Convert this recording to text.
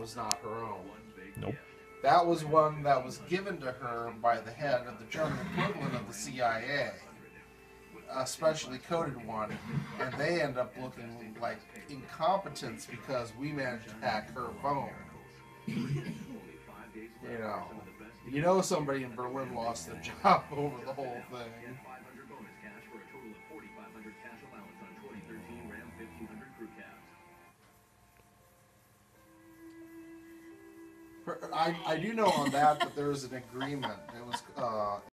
was not her own. Nope. That was one that was given to her by the head of the German equivalent of the CIA, a specially coded one, and they end up looking like incompetents because we managed to hack her phone. You know somebody in Berlin lost their job over the whole thing. I do know on that there was an agreement. It was